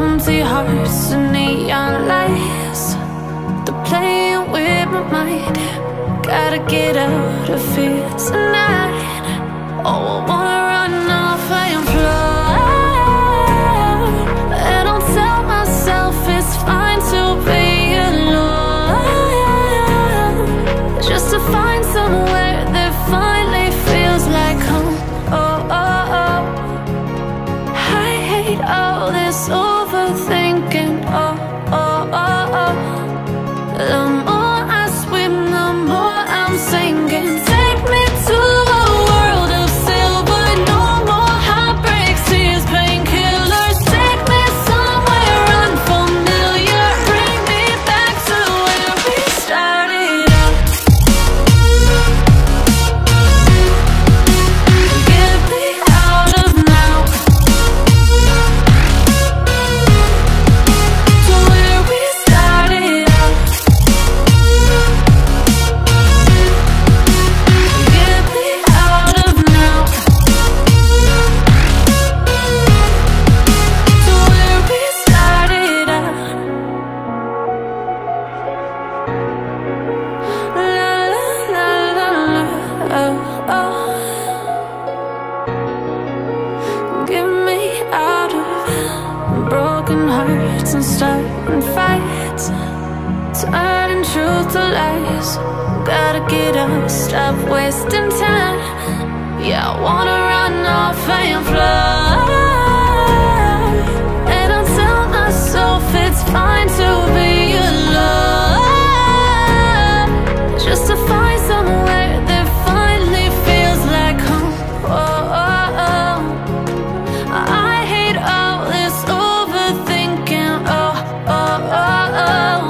Empty hearts and neon lights, they're playing with my mind. Gotta get out of here tonight. Oh, I wanna run off and fly. And I'll tell myself it's fine to be alone, just to find somewhere that finally feels like home. Oh, oh, oh. I hate all this overthinking. Oh, oh, oh, oh. The more I swim, the more I'm sinking. Take me to a world of silver. No more heartbreaks, tears, painkillers. Take me somewhere unfamiliar. Bring me back to where we started out. Get me out of now, to where we started out. Get me out of now, to where we started out. La la la la la, oh, oh. Get me out of broken hearts and starting fights, turning truth to lies. Gotta get up, stop wasting time. Yeah, I wanna run off and fly. And I'll tell myself it's fine to be alone, just to find somewhere that finally feels like home. Oh, oh, oh. I hate all this overthinking. Oh, oh, oh, oh.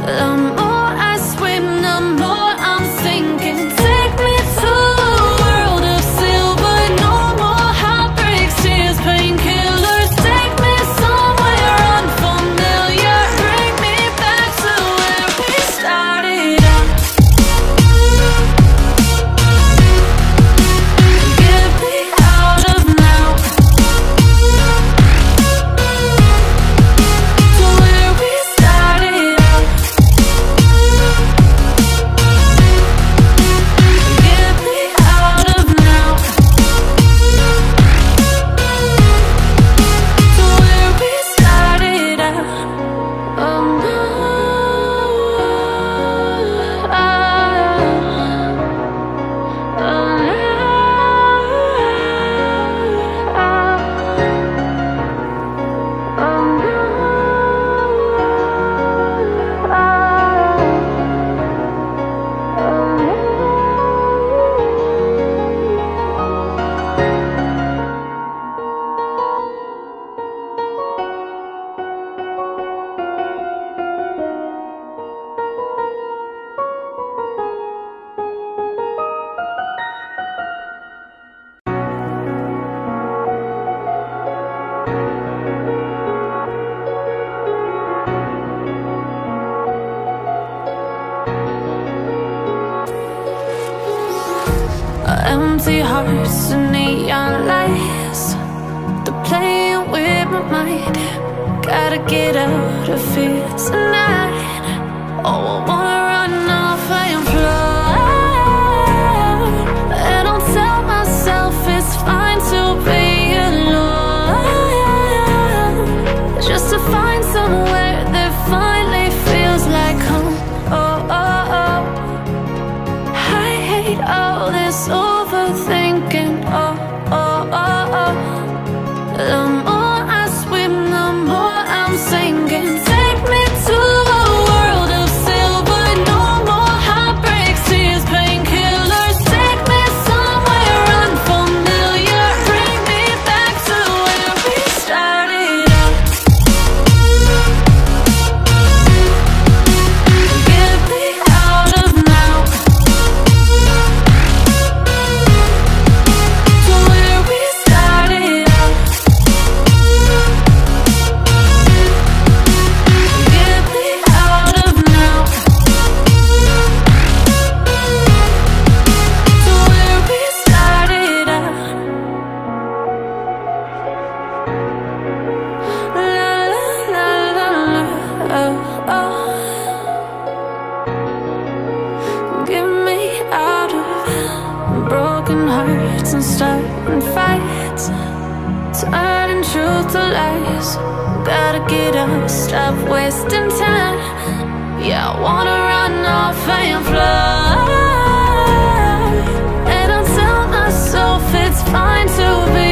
The more I swim, the more I'm sinking. Take me to a world of silver. No more heartbreaks, tears, painkillers. Take me somewhere unfamiliar. Bring me back to where we started out. Get me out of now, to where we started out. Get me out of now, to where we started out. Oh no, empty hearts and neon lights, they're playing with my mind. Gotta get out of here tonight. Oh, I wanna run off and fly. And I'll tell myself it's fine to be alone, just to find somewhere that finally feels like home. Oh, oh, oh. I hate all this overthinking. Oh, oh, oh, oh. The more I swim, the more I'm sinking. Take me to a world of silver. it up, stop wasting time. Yeah, I wanna run off and fly. And I'll tell myself it's fine to be